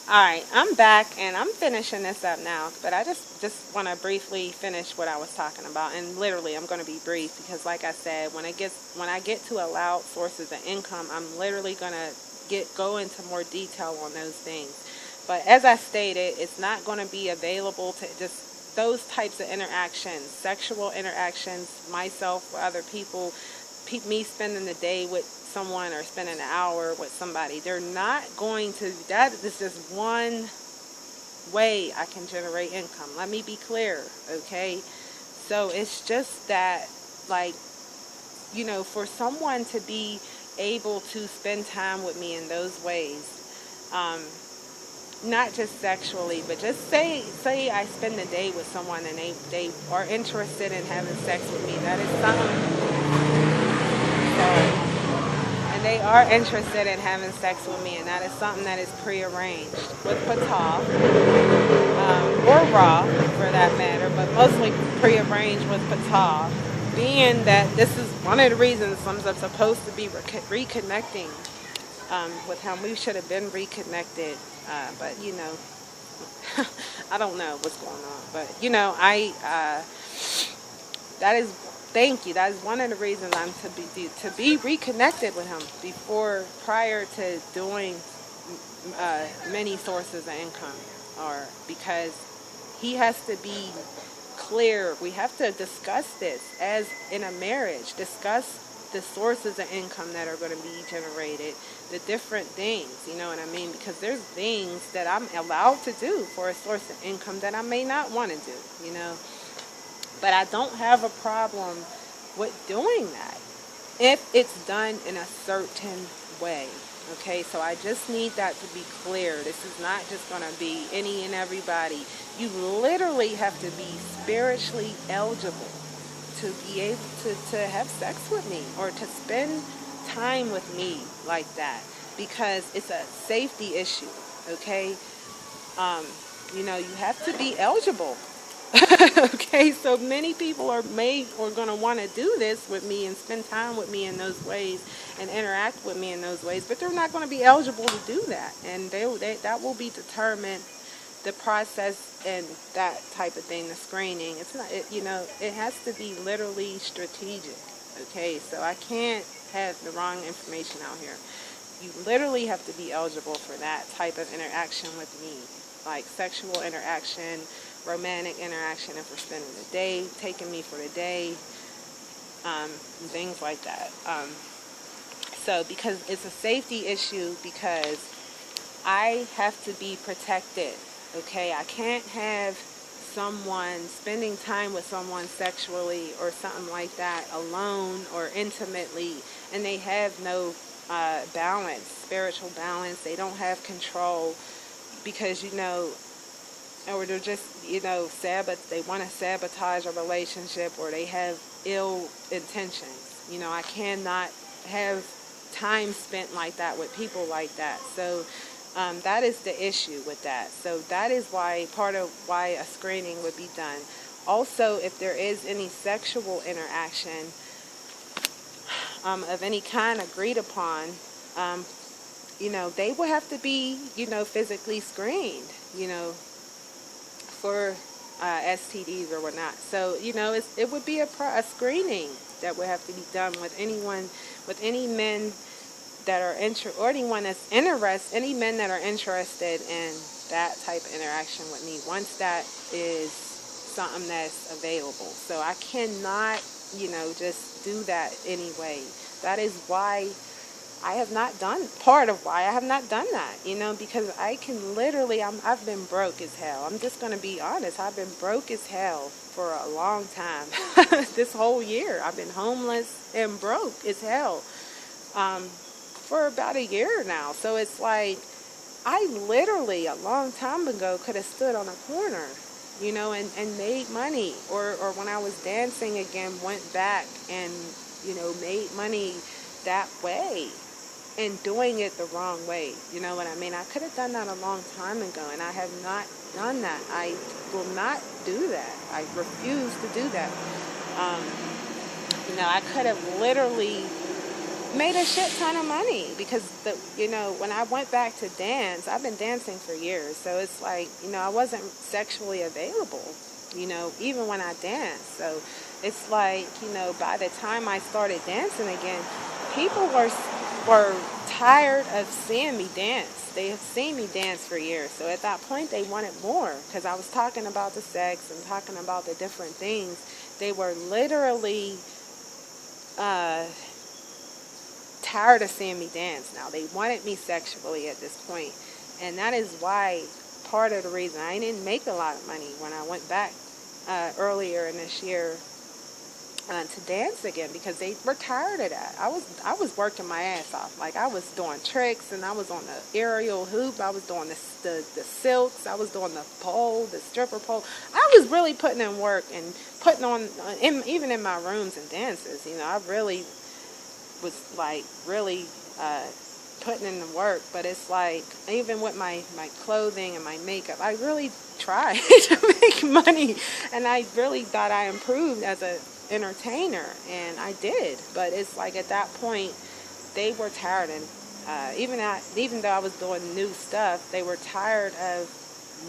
Alright, I'm back and I'm finishing this up now, but I just want to briefly finish what I was talking about, and literally I'm going to be brief because like I said, when I get to allowed sources of income, I'm literally going to go into more detail on those things. But as I stated, it's not going to be available to just those types of interactions, sexual interactions, myself with other people, me spending the day with someone or spending an hour with somebody. They're not going to, that is just one way I can generate income. Let me be clear, okay? So it's just that, like, you know, for someone to be able to spend time with me in those ways, not just sexually, but just say I spend the day with someone and they are interested in having sex with me. That is something. And they are interested in having sex with me, and that is something that is prearranged with Patah, or Ra for that matter, but mostly prearranged with Patah, being that this is one of the reasons I'm supposed to be reconnecting with him. We should have been reconnected, but you know, I don't know what's going on, but you know, that is, thank you. That is one of the reasons I'm to be reconnected with him prior to doing many sources of income, or because he has to be clear. We have to discuss this as in a marriage. Discuss the sources of income that are going to be generated, the different things, you know what I mean? Because there's things that I'm allowed to do for a source of income that I may not want to do, you know. But I don't have a problem with doing that if it's done in a certain way. Okay, so I just need that to be clear. This is not just going to be any and everybody. You literally have to be spiritually eligible to be able to have sex with me or to spend time with me like that, because it's a safety issue. Okay, you know, you have to be eligible. Okay, so many people are going to want to do this with me and spend time with me in those ways and interact with me in those ways, but they're not going to be eligible to do that, and that will be determined, the process and that type of thing, the screening. It's not, you know, it has to be literally strategic. Okay, so I can't have the wrong information out here. You literally have to be eligible for that type of interaction with me, like sexual interaction, romantic interaction, and for spending the day, taking me for the day, things like that. So because it's a safety issue, because I have to be protected. Okay, I can't have someone spending time with someone sexually or something like that alone or intimately, and they have no balance, spiritual balance. They don't have control because, you know, or they're just, you know, they want to sabotage a relationship, or they have ill intentions. You know, I cannot have time spent like that with people like that. So that is the issue with that. So that is part of why a screening would be done. Also, if there is any sexual interaction of any kind agreed upon, you know, they will have to be, you know, physically screened, you know, for STDs or whatnot. So, you know, it would be a screening that would have to be done with anyone, with any men that are or anyone that's any men that are interested in that type of interaction with me, once that is something that's available. So I cannot, you know, just do that anyway. That is why I have not done, part of why I have not done that, you know, because I can literally, I've been broke as hell. I'm just going to be honest. I've been broke as hell for a long time. This whole year, I've been homeless and broke as hell for about a year now. So it's like, I literally, a long time ago, could have stood on a corner, you know, and made money. Or when I was dancing again, went back and, you know, made money that way. And doing it the wrong way, you know what I mean? I could have done that a long time ago, and I have not done that. I will not do that. I refuse to do that. You know, I could have literally made a shit ton of money because when I went back to dance, I've been dancing for years, so it's like, I wasn't sexually available, even when I danced. So it's like, by the time I started dancing again, people were tired of seeing me dance. They have seen me dance for years, so at that point they wanted more because I was talking about the sex and talking about the different things. They were literally tired of seeing me dance now. They wanted me sexually at this point. And that is why, part of the reason I didn't make a lot of money when I went back earlier in this year to dance again, because they were tired of that. I was working my ass off. Like, I was doing tricks, and I was on the aerial hoop. I was doing the silks. I was doing the pole, the stripper pole. I was really putting in work and putting on, even in my rooms and dances. I really was like really putting in the work. But it's like, even with my clothing and my makeup, I really tried to make money, and I really thought I improved as a entertainer, and I did. But it's like, at that point they were tired, and even though I was doing new stuff, they were tired of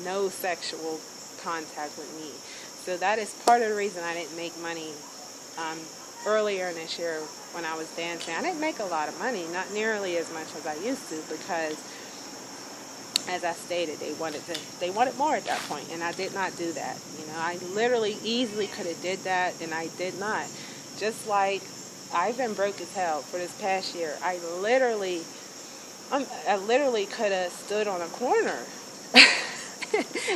no sexual contact with me. So that is part of the reason I didn't make money earlier in this year when I was dancing. I didn't make a lot of money, not nearly as much as I used to, because, as I stated, they wanted more at that point, and I did not do that. I literally easily could have did that, and I did not. Just like I've been broke as hell for this past year. I literally could have stood on a corner.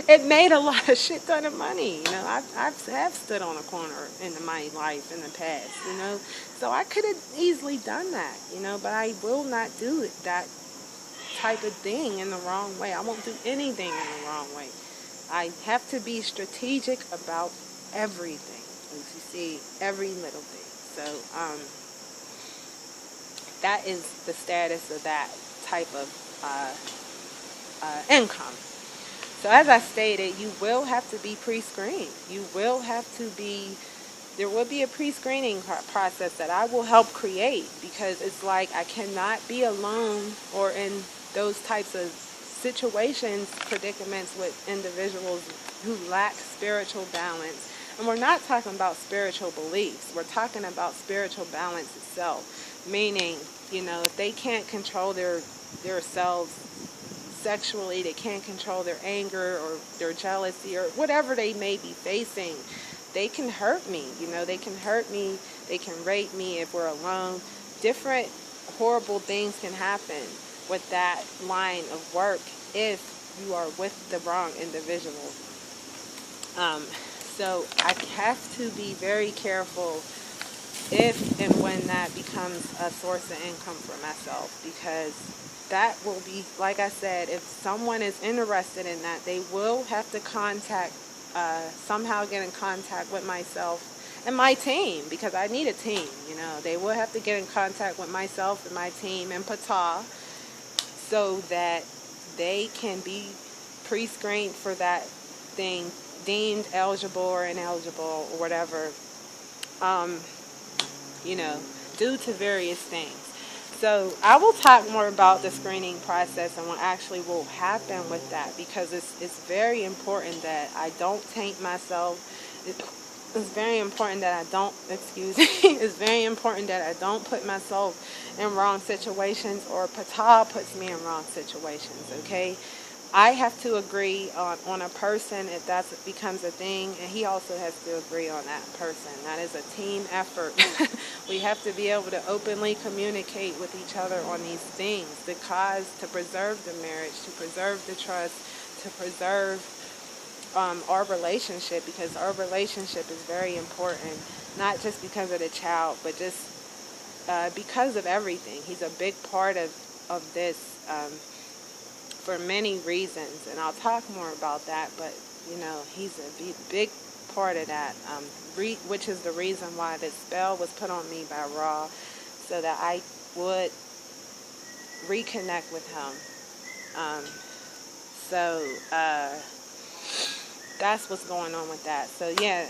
It made a lot of shit ton of money. I have stood on a corner in my life in the past. So I could have easily done that. But I will not do that type of thing in the wrong way. I won't do anything in the wrong way. I have to be strategic about everything, as you see, every little thing. So that is the status of that type of income. So as I stated, you will have to be pre-screened. There will be a pre-screening process that I will help create, because it's like, I cannot be alone or in those types of situations, predicaments with individuals who lack spiritual balance. And we're not talking about spiritual beliefs. We're talking about spiritual balance itself. Meaning, if they can't control their selves sexually, they can't control their anger or their jealousy or whatever they may be facing, they can hurt me. They can hurt me. They can rape me if we're alone. Different horrible things can happen with that line of work if you are with the wrong individual. So I have to be very careful if and when that becomes a source of income for myself, because that will be, like I said, if someone is interested in that, they will have to somehow get in contact with myself and my team, because I need a team. They will have to get in contact with myself and my team and Patah, so that they can be pre-screened for that thing, deemed eligible or ineligible or whatever, due to various things. So I will talk more about the screening process and what actually will happen with that, because it's very important that I don't taint myself. It's very important that I don't, it's very important that I don't put myself in wrong situations, or Patah puts me in wrong situations, okay? I have to agree on a person if that becomes a thing, and he also has to agree on that person. That is a team effort. We have to be able to openly communicate with each other on these things, to preserve the marriage, to preserve the trust, to preserve our relationship, because our relationship is very important, not just because of the child, but just because of everything. He's a big part of this for many reasons, and I'll talk more about that, but he's a big part of that, which is the reason why this spell was put on me by Ra, so that I would reconnect with him. That's what's going on with that. So yeah,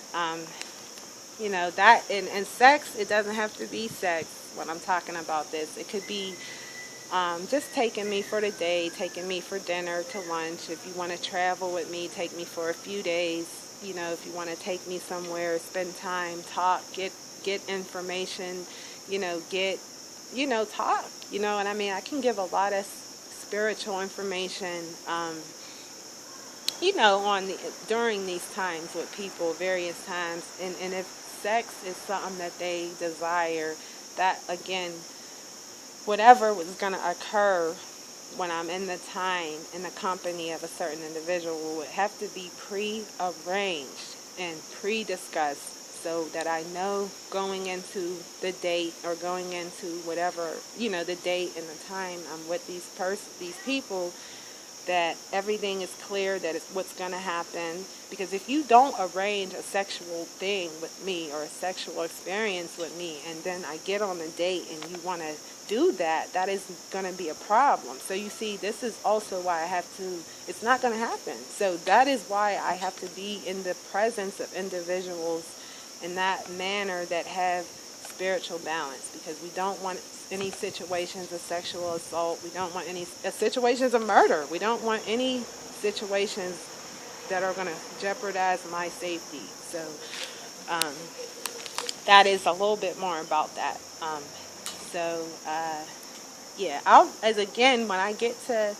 You know, that, and sex, it doesn't have to be sex when I'm talking about this. It could be just taking me for the day, taking me for dinner, to lunch. If you want to travel with me, take me for a few days. You know, if you want to take me somewhere, spend time, talk, get information, talk. You know what I mean? I can give a lot of spiritual information, during these times with people, various times. And if sex is something that they desire, that, again, whatever was going to occur when I'm in the company of a certain individual would have to be pre-arranged and pre-discussed, so that I know going into the date, or going into whatever, the date and the time I'm with these people, that everything is clear, that it's what's going to happen. Because if you don't arrange a sexual thing with me, or a sexual experience with me, and then I get on a date and you want to do that, that is going to be a problem. So you see, this is also why it's not going to happen. So that is why I have to be in the presence of individuals in that manner that have spiritual balance, because we don't want any situations of sexual assault. We don't want any situations of murder. We don't want any situations that are going to jeopardize my safety. So that is a little bit more about that. When I get to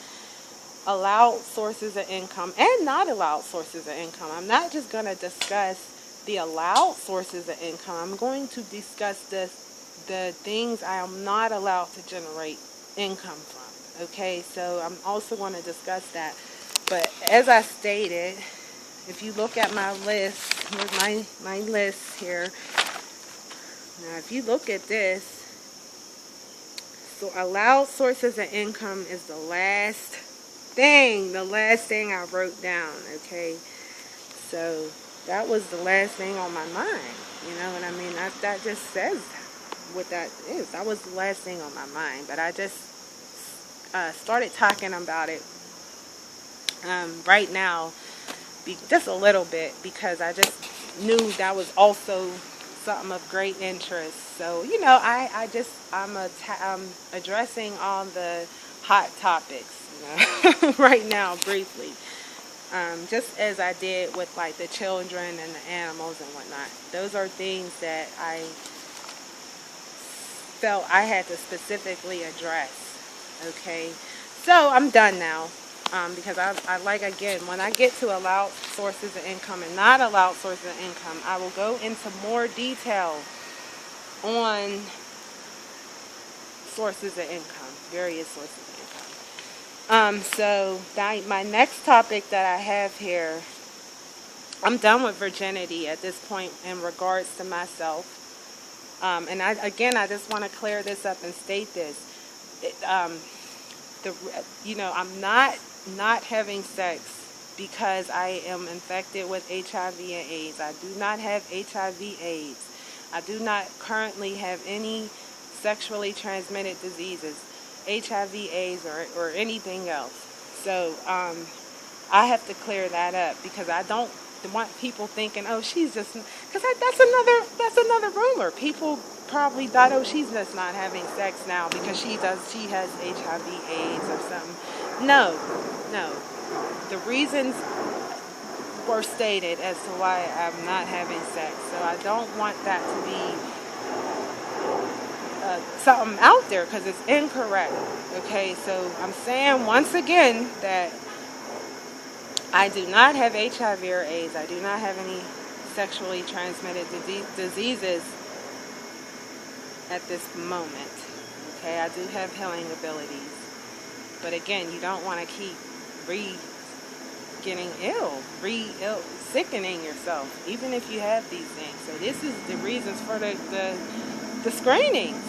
allowed sources of income and not allowed sources of income, I'm not just going to discuss the allowed sources of income. I'm going to discuss the things I am not allowed to generate income from. Okay, so I'm also going to discuss that. But as I stated, if you look at my list, here's my list here. Now, if you look at this, so allowed sources of income is the last thing I wrote down. Okay, so that was the last thing on my mind. You know what I mean? That just says what that is. That was the last thing on my mind. But I just started talking about it right now, just a little bit, because I just knew that was also something of great interest. So, I'm addressing all the hot topics, right now, briefly. Just as I did with like the children and the animals and whatnot. Those are things that I felt I had to specifically address. Okay, so I'm done now, because I like, again, when I get to allowed sources of income and not allowed sources of income, I will go into more detail on sources of income, various sources of income. So my next topic that I have here, I'm done with virginity at this point in regards to myself. And I just want to clear this up and state this. I'm not having sex because I am infected with HIV and AIDS. I do not have HIV/AIDS. I do not currently have any sexually transmitted diseases, HIV/AIDS, or anything else. So I have to clear that up, because I don't want people thinking, oh, she's just, because that's another rumor. People probably thought, oh, she's just not having sex now because she has HIV/AIDS or something. No. The reasons were stated as to why I'm not having sex. So I don't want that to be something out there, because it's incorrect. Okay, so I'm saying once again that I do not have HIV or AIDS. I do not have any sexually transmitted diseases at this moment. Okay, I do have healing abilities. But again, you don't want to keep getting sickening yourself, even if you have these things. So this is the reasons for the screenings,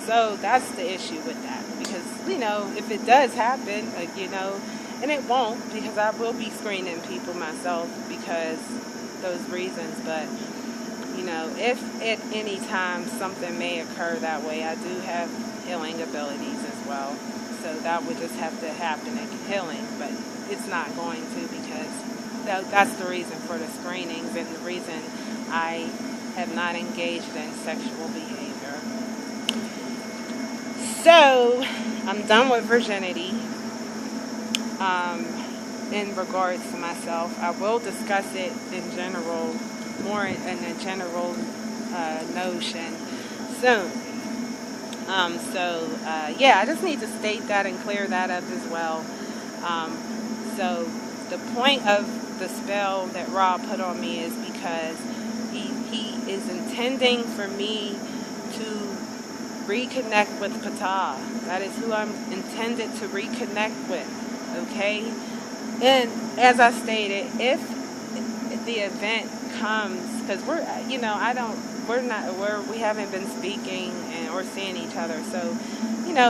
So that's the issue with that. Because, if it does happen, and it won't, because I will be screening people myself because those reasons. But, if at any time something may occur that way, I do have healing abilities as well. So that would just have to happen at healing, but it's not going to, because that's the reason for the screenings, and the reason I have not engaged in sexual behavior. So, I'm done with virginity. In regards to myself, I will discuss it in general, more in a general notion soon. Yeah, I just need to state that and clear that up as well. So the point of the spell that Ra put on me is because he is intending for me to reconnect with Ptah. That is who I'm intended to reconnect with, okay? And as I stated, if the event comes, because we haven't been speaking or seeing each other, so,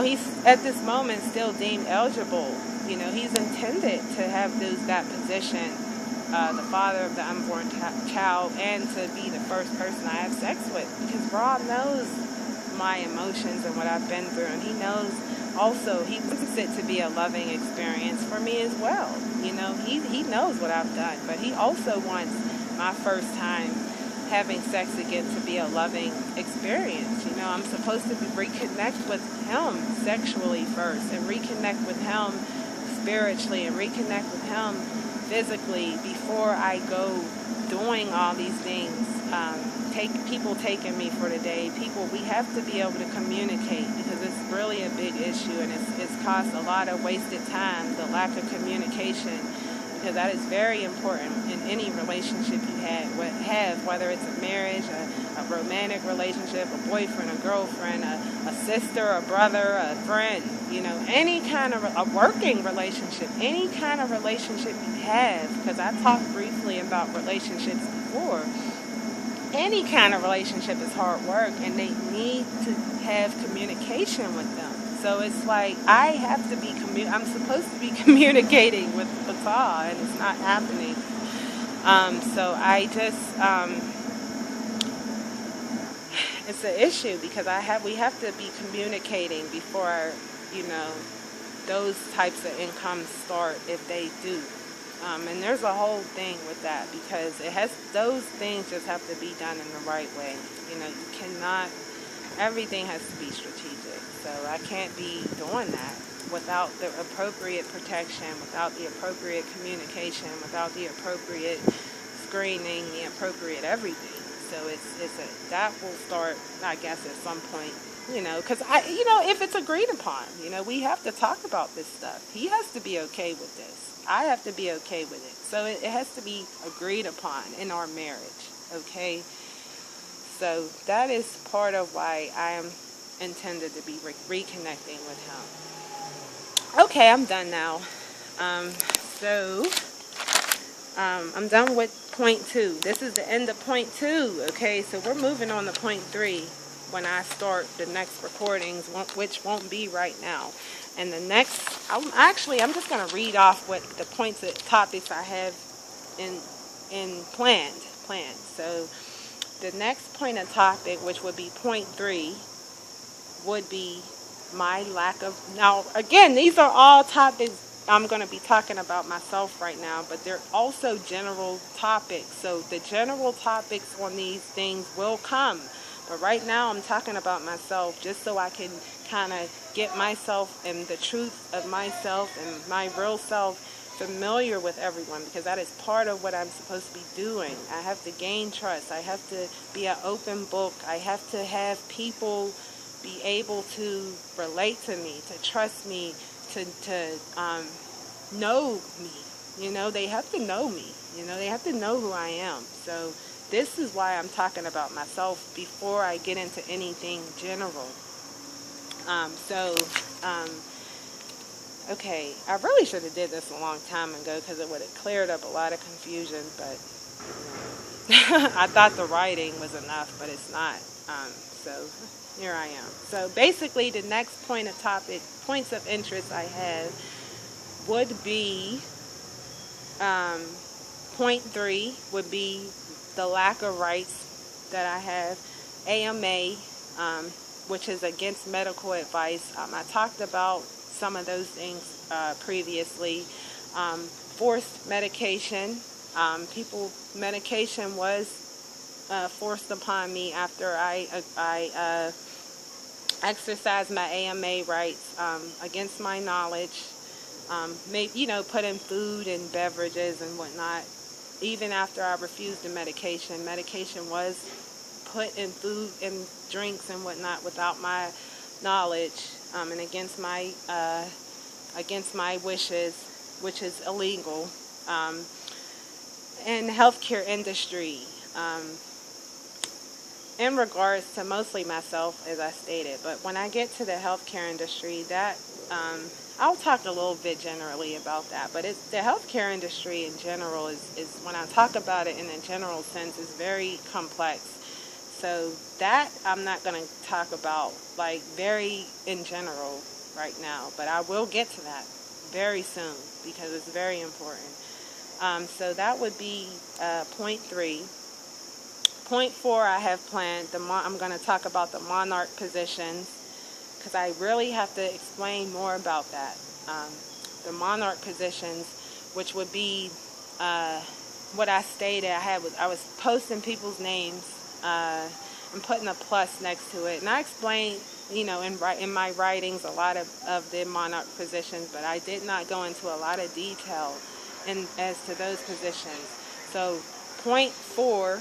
he's at this moment still deemed eligible. He's intended to have that position, the father of the unborn child, and to be the first person I have sex with, because Ra knows my emotions and what I've been through, and he knows also, he wants it to be a loving experience for me as well. He knows what I've done, but he also wants my first time having sex again to be a loving experience. I'm supposed to reconnect with him sexually first, and reconnect with him spiritually, and reconnect with him physically before I go doing all these things. People taking me for the day. We have to be able to communicate, because it's really a big issue, and it's caused a lot of wasted time, the lack of communication, because that is very important in any relationship you have, whether it's a marriage, a romantic relationship, a boyfriend, a girlfriend, a sister, a brother, a friend, any kind of a working relationship, any kind of relationship you have, because I talked briefly about relationships before. Any kind of relationship is hard work, and they need to have communication with them. So it's like I'm supposed to be communicating with Ptah, and it's not happening. So I just, it's an issue, because we have to be communicating before, those types of incomes start, if they do. And there's a whole thing with that, because those things just have to be done in the right way. You cannot, everything has to be strategic. So I can't be doing that without the appropriate protection, without the appropriate communication, without the appropriate screening, the appropriate everything. So that will start, I guess, at some point. Because if it's agreed upon, we have to talk about this stuff. He has to be okay with this. I have to be okay with it. So it has to be agreed upon in our marriage, okay? So that is part of why I am intended to be reconnecting with him. Okay, I'm done now. I'm done with point 2. This is the end of point 2, okay? So we're moving on to point 3 when I start the next recordings, which won't be right now. And the next, I'm just going to read off what the topics I have in planned. So the next point of topic, which would be point 3, would be my lack of, now again, these are all topics I'm going to be talking about myself right now, but they're also general topics. So the general topics on these things will come. But right now I'm talking about myself, just so I can kind of get myself and the truth of myself and my real self familiar with everyone, because that is part of what I'm supposed to be doing. I have to gain trust. I have to be an open book. I have to have people be able to relate to me, to trust me, to know me. They have to know me. They have to know who I am. So this is why I'm talking about myself before I get into anything general. Okay, I really should have did this a long time ago, because it would have cleared up a lot of confusion, but I thought the writing was enough, but it's not. So here I am. So basically the next points of interest I have would be, point 3 would be the lack of rights that I have, AMA, which is against medical advice. I talked about some of those things previously. Forced medication. Medication was forced upon me after I exercised my AMA rights against my knowledge. Maybe, putting food and beverages and whatnot. Even after I refused the medication, medication was put in food and drinks and whatnot without my knowledge, and against my wishes, which is illegal. In the healthcare industry, in regards to mostly myself, as I stated, but when I get to the healthcare industry, that I'll talk a little bit generally about that, but the healthcare industry in general is when I talk about it in a general sense, is very complex. So that I'm not going to talk about like very in general right now, but I will get to that very soon because it's very important. So that would be point 3. Point 4, I have planned. I'm going to talk about the monarch positions because I really have to explain more about that. The monarch positions, which would be what I stated. I was posting people's names and putting a plus next to it, and I explained, in my writings a lot of the monarch positions, but I did not go into a lot of detail as to those positions. So point 4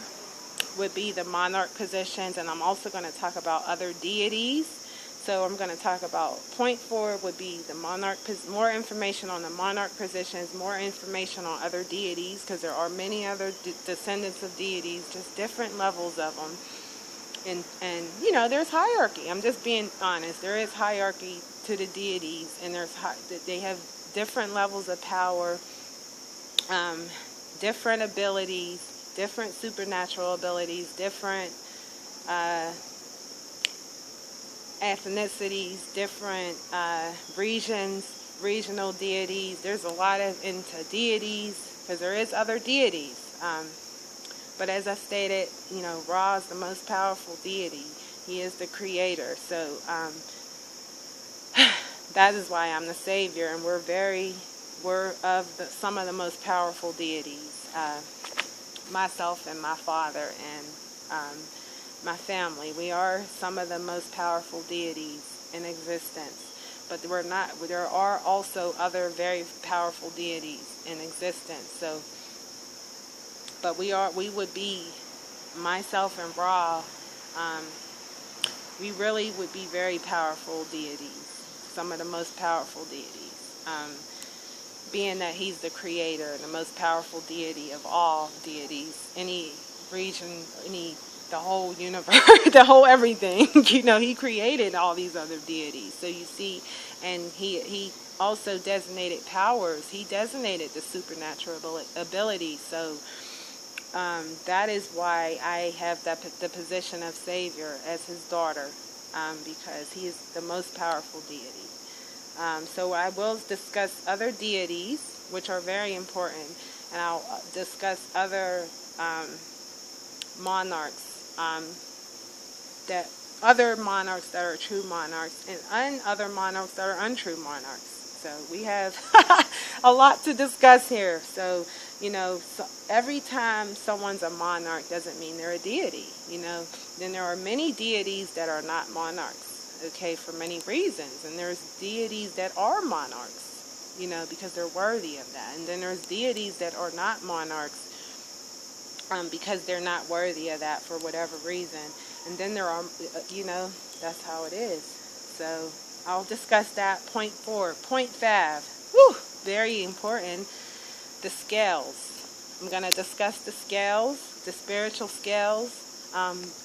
would be the monarch positions, and I'm also going to talk about other deities. So I'm going to talk about point 4 would be the monarch, more information on the monarch positions, more information on other deities, because there are many other descendants of deities, just different levels of them. And there's hierarchy. I'm just being honest. There is hierarchy to the deities, and they have different levels of power, different abilities, different supernatural abilities, different ethnicities, different regional deities. There's a lot into deities, because there is other deities. But as I stated, Ra is the most powerful deity. He is the creator. So that is why I'm the savior, and we're of some of the most powerful deities. Myself and my father and my family, we are some of the most powerful deities in existence. But there are also other very powerful deities in existence. So, but we would be, myself and Ra, we really would be very powerful deities, some of the most powerful deities. Being that he's the creator, the most powerful deity of all deities, any region, the whole universe, the whole everything. He created all these other deities. So you see, and he also designated powers. He designated the supernatural ability. So that is why I have the position of savior as his daughter, because he is the most powerful deity. So I will discuss other deities, which are very important, and I'll discuss other monarchs, other monarchs that are true monarchs, and other monarchs that are untrue monarchs. So we have a lot to discuss here. So, every time someone's a monarch doesn't mean they're a deity. Then there are many deities that are not monarchs. Okay, for many reasons, and there's deities that are monarchs, because they're worthy of that, and then there's deities that are not monarchs, because they're not worthy of that for whatever reason, and then there are, that's how it is. So I'll discuss that. Point 4. Point 5, very important, the scales. I'm going to discuss the scales, the spiritual scales,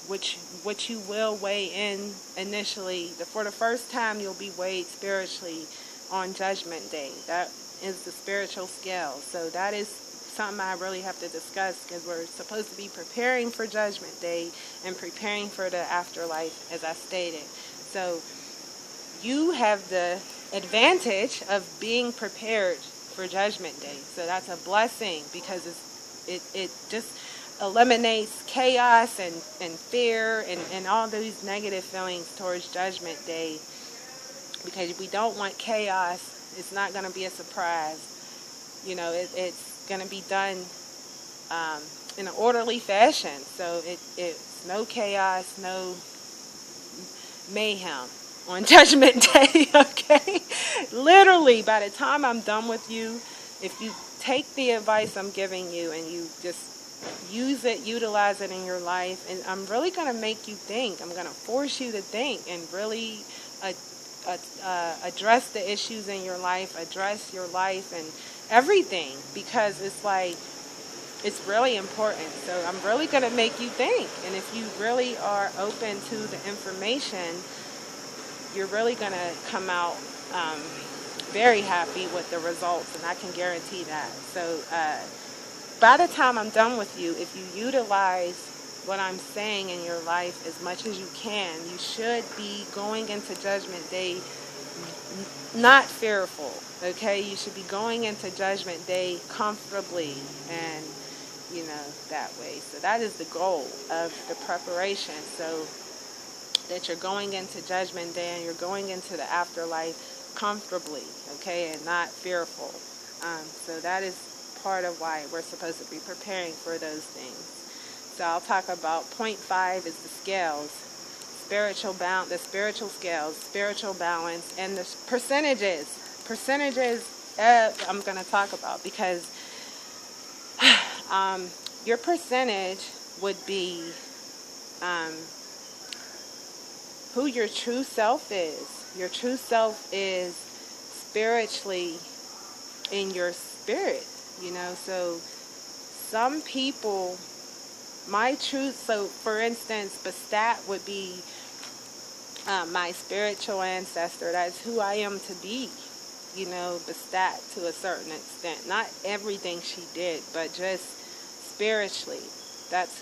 which you will weigh in initially. For the first time, you'll be weighed spiritually on Judgment Day. That is the spiritual scale. So that is something I really have to discuss, because we're supposed to be preparing for Judgment Day and preparing for the afterlife, as I stated. So you have the advantage of being prepared for Judgment Day. So that's a blessing, because it just eliminates chaos and fear and all these negative feelings towards Judgment Day, because we don't want chaos. It's not going to be a surprise. It's going to be done in an orderly fashion. So it's no chaos, no mayhem on Judgment Day, okay? Literally, by the time I'm done with you, if you take the advice I'm giving you and you just use it, utilize it in your life, and I'm really going to make you think. I'm going to force you to think and really address the issues in your life, address your life and everything, because it's like, it's really important. So I'm really going to make you think. And if you really are open to the information, you're really going to come out very happy with the results, and I can guarantee that. So by the time I'm done with you, if you utilize what I'm saying in your life as much as you can, you should be going into Judgment Day not fearful, okay? You should be going into Judgment Day comfortably and, you know, that way. So that is the goal of the preparation, so that you're going into Judgment Day and you're going into the afterlife comfortably, okay, and not fearful. So that is part of why we're supposed to be preparing for those things. So I'll talk about point 5 is the scales, the spiritual scales, spiritual balance, and the percentages. Percentages I'm going to talk about, because your percentage would be who your true self is. Your true self is spiritually in your spirit, you know. So some people, so for instance, Bastet would be my spiritual ancestor. That's who I am to be, you know, Bastet to a certain extent. Not everything she did, but just spiritually. That's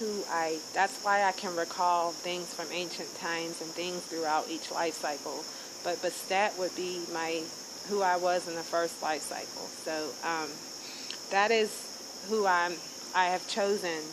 why I can recall things from ancient times and things throughout each life cycle. But Bastet would be who I was in the first life cycle. So that is who I have chosen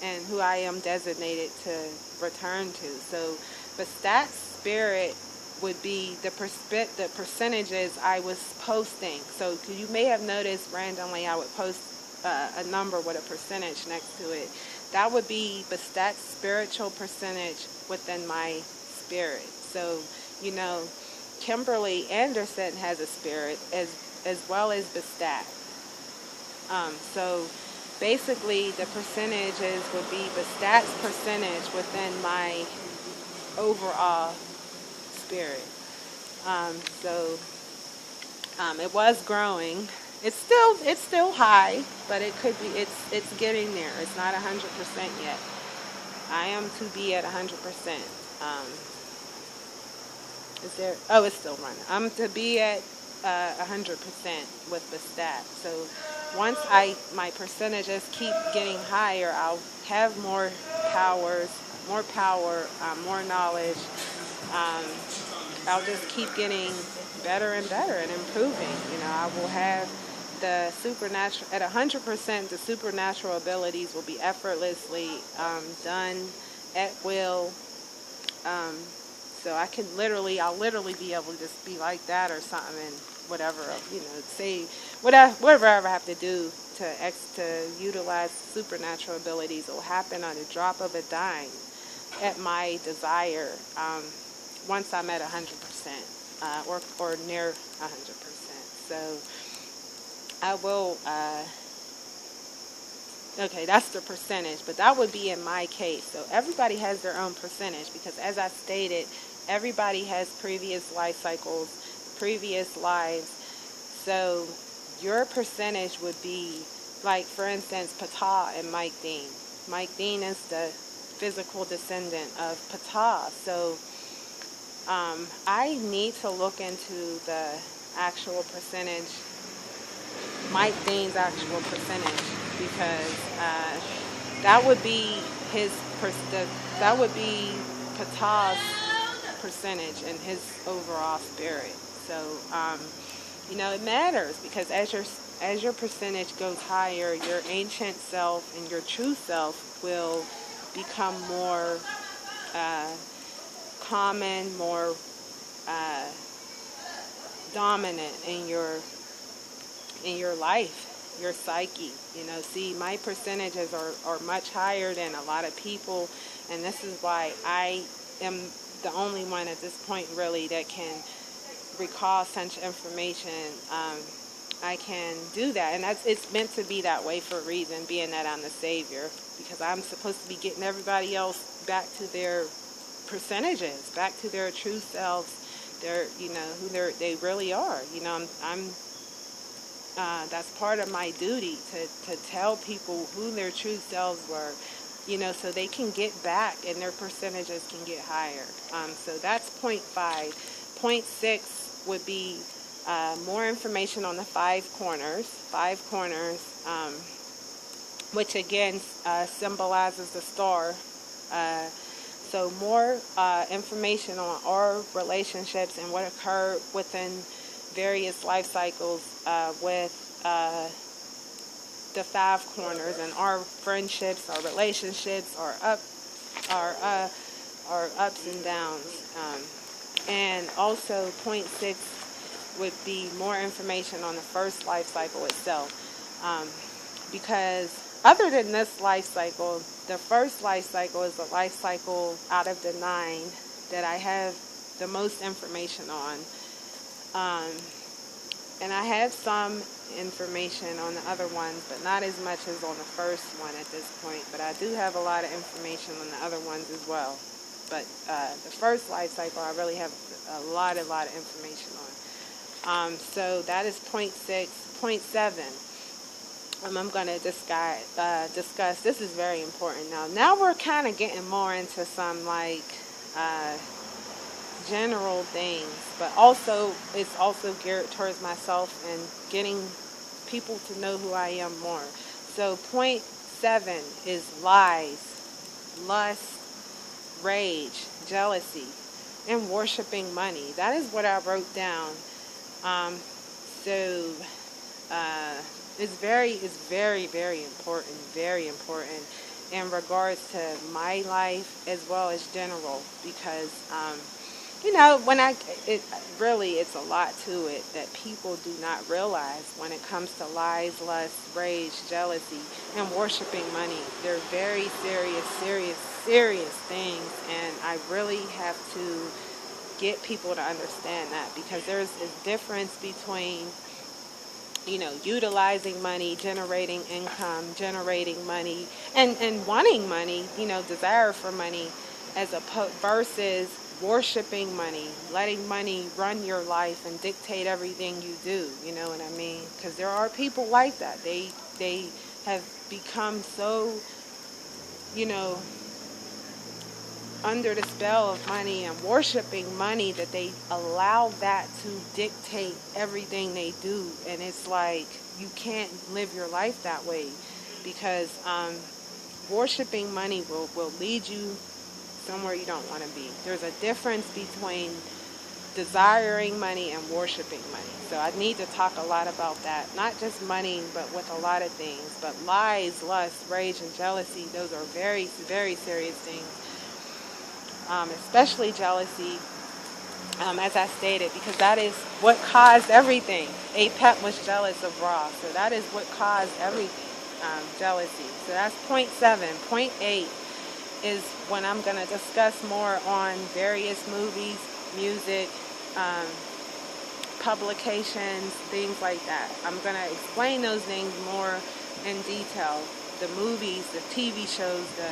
and who I am designated to return to. So Bastat's spirit would be the percentages I was posting. So you may have noticed randomly I would post a number with a percentage next to it. That would be Bastat's spiritual percentage within my spirit. So, you know, Kimberly Anderson has a spirit as well as Bastet. So basically the percentages would be Bastat's percentage within my overall spirit. It was growing. It's still high, but it could be, it's getting there. It's not 100% yet. I am to be at 100%. It's still running. I'm to be at 100% with Bastet. So once my percentages keep getting higher, I'll have more power, more knowledge. I'll just keep getting better and better and improving. You know, I will have the supernatural, at 100%, the supernatural abilities will be effortlessly done at will. So I'll literally be able to just be like that or something, and whatever, you know, say whatever I have to do to utilize supernatural abilities will happen on a drop of a dime at my desire, once I'm at 100%, or near 100%. So I will, okay, that's the percentage, but that would be in my case. So everybody has their own percentage, because as I stated, everybody has previous life cycles, previous lives. So your percentage would be, like, for instance, Ptah and Mike Dean. Mike Dean is the physical descendant of Ptah. So I need to look into the actual percentage, Mike Dean's actual percentage, because that would be that would be Ptah's percentage in his overall spirit. So you know, it matters, because as your percentage goes higher, your ancient self and your true self will become more common, more dominant in your life. your psyche. See, my percentages are much higher than a lot of people, and this is why I am the only one at this point really that can recall such information. I can do that, and it's meant to be that way for a reason, being that I'm the Savior, because I'm supposed to be getting everybody else back to their percentages, back to their true selves, who they really are. That's part of my duty to tell people who their true selves were, so they can get back and their percentages can get higher. So that's point 5. Point 6 would be more information on the 5 corners. 5 corners, which again symbolizes the star. So more information on our relationships and what occurred within various life cycles with the 5 corners, and our friendships, our relationships, our ups and downs. And also point 6 would be more information on the first life cycle itself. Because other than this life cycle, the first life cycle is the life cycle out of the 9 that I have the most information on. And I have some information on the other ones, but not as much as on the first one at this point. But I do have a lot of information on the other ones as well. But the first life cycle, I really have a lot of information on. So that is point 6. Point 7. I'm going to discuss. This is very important. Now we're kind of getting more into some general things, but also it's also geared towards myself and getting people to know who I am more. So point 7 is lies, lust, rage, jealousy, and worshiping money. That is what I wrote down. It's very, very important, in regards to my life as well as general, because it's a lot to it that people do not realize when it comes to lies, lust, rage, jealousy, and worshiping money. They're very serious things, and I really have to get people to understand that, because there's a difference between utilizing money, generating income, generating money, and wanting money, desire for money, versus worshiping money, letting money run your life and dictate everything you do. You know what I mean? Because there are people like that. They have become so, under the spell of money and worshiping money that they allow that to dictate everything they do. And it's like, you can't live your life that way, because worshiping money will lead you somewhere you don't want to be. There's a difference between desiring money and worshiping money. So I need to talk a lot about that. Not just money, but with a lot of things. But lies, lust, rage, and jealousy, those are very, very serious things. Especially jealousy, as I stated, because that is what caused everything. Apep was jealous of Ra, so that is what caused everything, jealousy. So that's point 7. Point 8 is when I'm going to discuss more on various movies, music, publications, things like that. I'm going to explain those things more in detail. The movies, the TV shows, the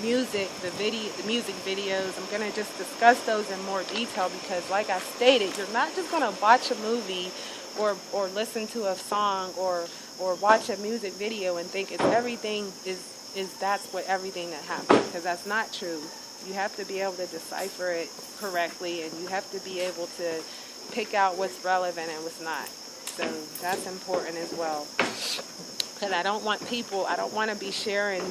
music, the music videos. I'm going to just discuss those in more detail, because like I stated, you're not just going to watch a movie or listen to a song or watch a music video and think it's everything that's what everything that happens, because that's not true. You have to be able to decipher it correctly, and you have to be able to pick out what's relevant and what's not. So that's important as well, because I don't want to be sharing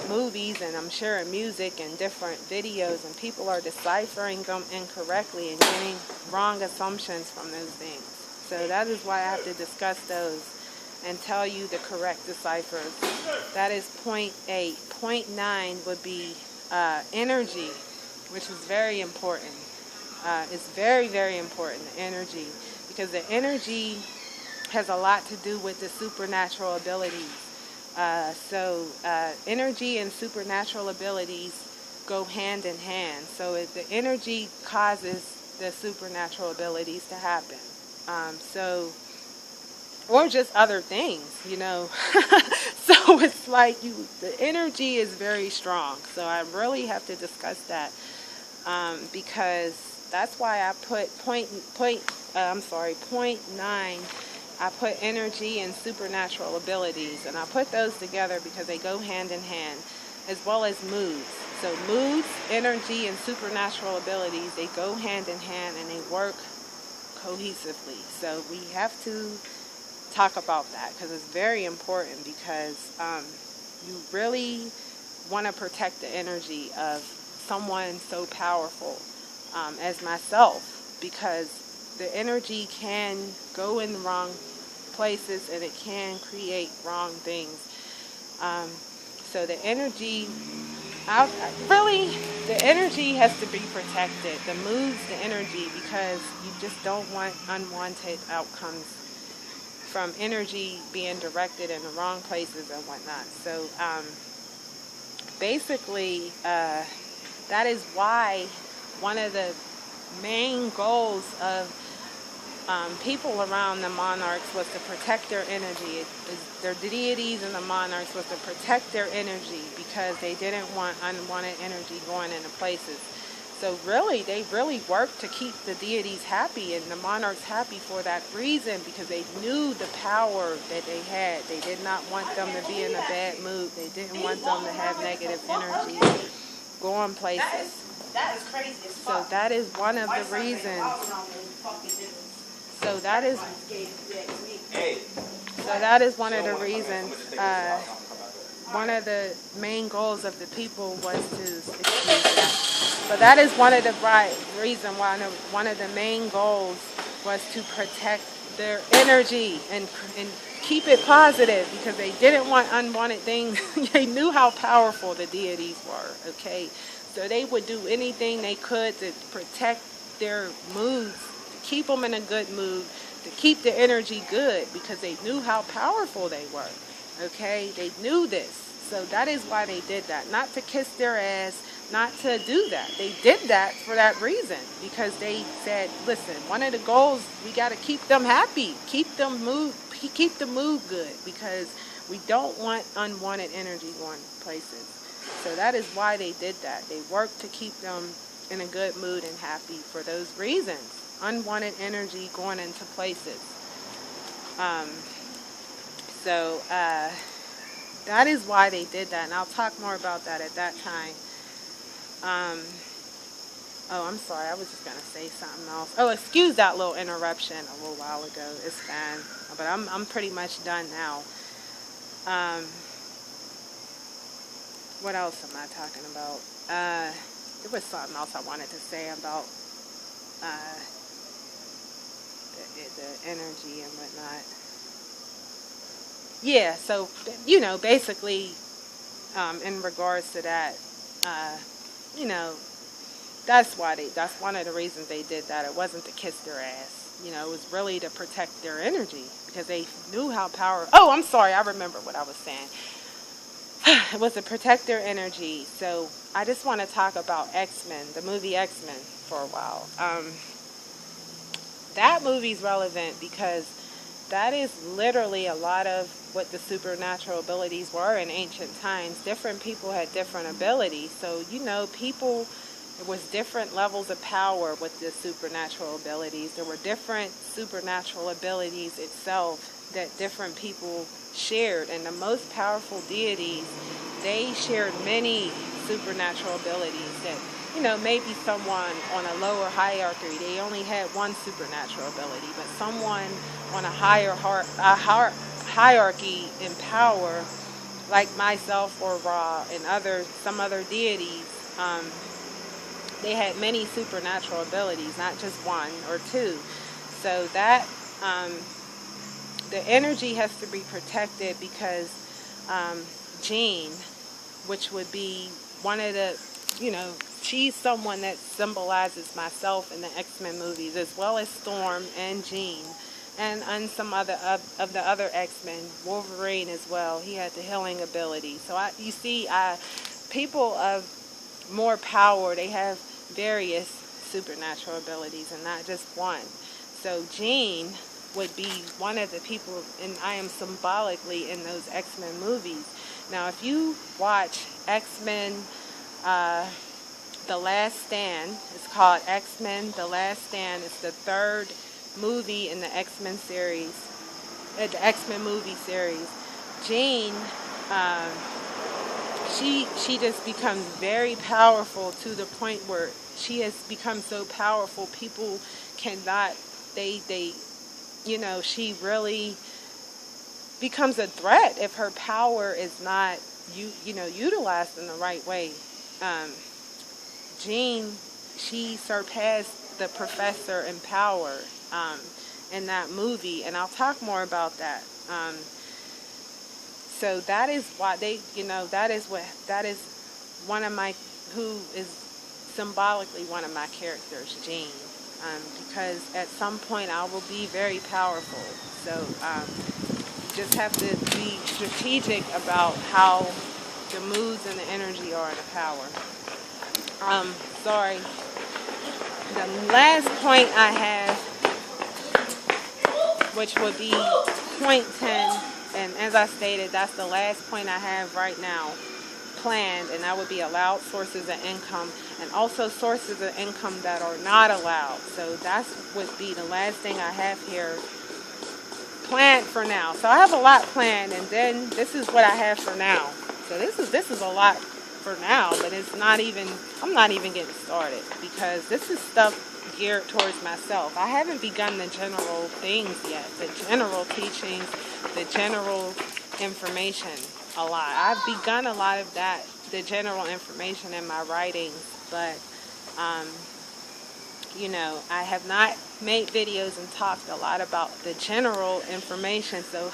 movies and I'm sharing music and different videos, and people are deciphering them incorrectly and getting wrong assumptions from those things. So that is why I have to discuss those and tell you the correct deciphers. That is point 8. Point 9 would be energy, which is very important. It's very, very important, energy, because the energy has a lot to do with the supernatural abilities. Energy and supernatural abilities go hand in hand. So the energy causes the supernatural abilities to happen. Or just other things, you know. So it's like the energy is very strong. So I really have to discuss that, because that's why I put point 9. I put energy and supernatural abilities, and I put those together because they go hand in hand, as well as moods. So moods, energy, and supernatural abilities, they go hand in hand and they work cohesively. So we have to talk about that because it's very important, because you really want to protect the energy of someone so powerful as myself, because the energy can go in the wrong places and it can create wrong things. So the energy, the energy has to be protected. The moods, the energy, because you just don't want unwanted outcomes from energy being directed in the wrong places and whatnot. So basically, that is why one of the main goals of people around the monarchs was to protect their energy. Their deities and the monarchs was to protect their energy, because they didn't want unwanted energy going into places. So really, they really worked to keep the deities happy and the monarchs happy for that reason, because they knew the power that they had. They did not want them to be in a bad mood. They didn't want them to have negative energy going places. That is crazy as fuck. So that is one of the reasons. So that is one of the reasons. One of the main goals of the people was to excuse that. But that is one of the reason why one of the main goals was to protect their energy and keep it positive, because they didn't want unwanted things. They knew how powerful the deities were. Okay, so they would do anything they could to protect their moods, keep them in a good mood, to keep the energy good, because they knew how powerful they were. Okay, they knew this. So that is why they did that. Not to kiss their ass, not to do that. They did that for that reason, because they said, listen, one of the goals, we got to keep them happy, keep the mood good, because we don't want unwanted energy going places. So that is why they did that. They worked to keep them in a good mood and happy for those reasons. Unwanted energy going into places. That is why they did that, and I'll talk more about that at that time. I'm sorry, I was just gonna say something else. Oh, excuse that little interruption a little while ago. It's fine, but I'm pretty much done now. What else am I talking about? There was something else I wanted to say about the energy and whatnot. Yeah, so, basically, in regards to that, that's one of the reasons they did that. It wasn't to kiss their ass. It was really to protect their energy, because they knew how powerful. Oh, I'm sorry, I remember what I was saying. It was to protect their energy. So I just want to talk about X-Men, the movie X-Men, for a while. That movie's relevant because that is literally a lot of what the supernatural abilities were in ancient times. Different people had different abilities. So, people, there was different levels of power with the supernatural abilities. There were different supernatural abilities itself that different people shared. And the most powerful deities, they shared many supernatural abilities that, maybe someone on a lower hierarchy, they only had one supernatural ability, but someone on a higher hierarchy in power, like myself or Ra and some other deities, they had many supernatural abilities, not just one or two. So that the energy has to be protected because Jean, which would be one of the she's someone that symbolizes myself in the X-Men movies, as well as Storm and Jean, and some other of the other X-Men, Wolverine as well. He had the healing ability. So you see, people of more power, they have various supernatural abilities and not just one. So Jean would be one of the people, and I am symbolically in those X-Men movies. Now, if you watch X-Men, The Last Stand, it's called X-Men The Last Stand. It's the third movie in the X-Men series, the X-Men movie series. Jean, she just becomes very powerful to the point where she has become so powerful people cannot, she really becomes a threat if her power is not utilized in the right way. Jean, she surpassed the Professor in power in that movie, and I'll talk more about that. So that is why that is one of my, who is symbolically one of my characters, Jean, because at some point I will be very powerful. So you just have to be strategic about how the moods and the energy are in the power. Sorry. The last point I have, which would be point 10, and as I stated, that's the last point I have right now planned, and that would be allowed sources of income, and also sources of income that are not allowed. So that would be the last thing I have here planned for now. So I have a lot planned, and then this is what I have for now. So this is a lot for now, but I'm not even getting started, because this is stuff geared towards myself. I haven't begun the general things yet, the general teachings, the general information a lot. I've begun a lot of that, the general information in my writings, but I have not made videos and talked a lot about the general information. So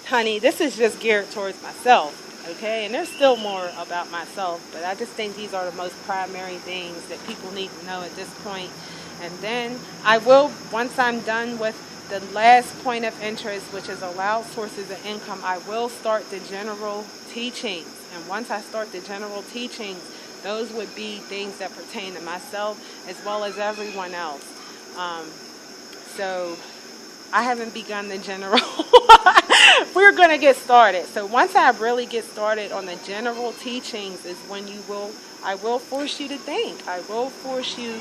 honey, this is just geared towards myself. Okay, and there's still more about myself, but I just think these are the most primary things that people need to know at this point. And then I will, once I'm done with the last point of interest, which is allowed sources of income, I will start the general teachings. And once I start the general teachings, those would be things that pertain to myself as well as everyone else. So I haven't begun the general. We're going to get started. So once I really get started on the general teachings is when I will force you to think. I will force you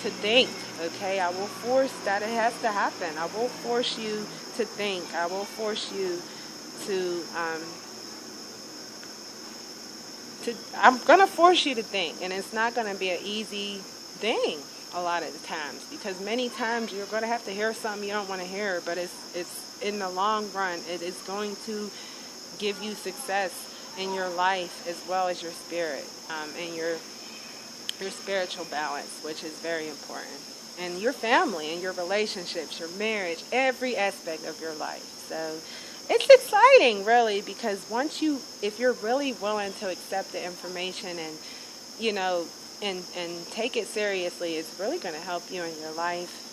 to think, okay? I will force that, it has to happen. I will force you to think. I will force you I'm going to force you to think, and it's not going to be an easy thing a lot of the times, because many times you're going to have to hear something you don't want to hear, but it's in the long run, it is going to give you success in your life as well as your spirit, and your spiritual balance, which is very important, and your family and your relationships, your marriage, every aspect of your life. So it's exciting, really, because if you're really willing to accept the information and and take it seriously, it's really going to help you in your life.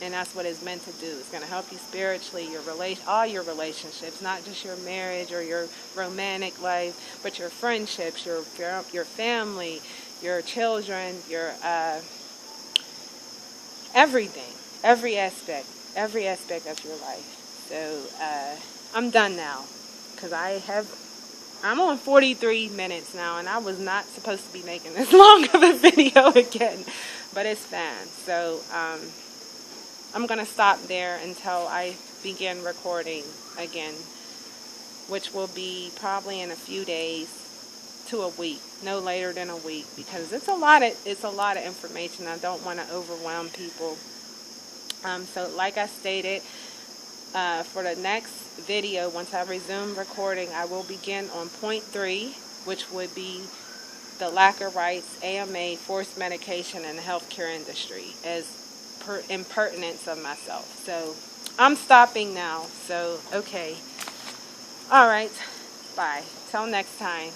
And that's what it's meant to do. It's going to help you spiritually, all your relationships, not just your marriage or your romantic life, but your friendships, your family, your children, your everything, every aspect of your life. So I'm done now, because I'm on 43 minutes now, and I was not supposed to be making this long of a video again, but it's fine. So I'm going to stop there until I begin recording again, which will be probably in a few days to a week, no later than a week, because it's a lot of information. I don't want to overwhelm people. So like I stated, for the next video, once I resume recording, I will begin on point 3, which would be the lack of rights, AMA, forced medication in the healthcare industry as impertinence of myself. So I'm stopping now. So okay, all right, bye till next time.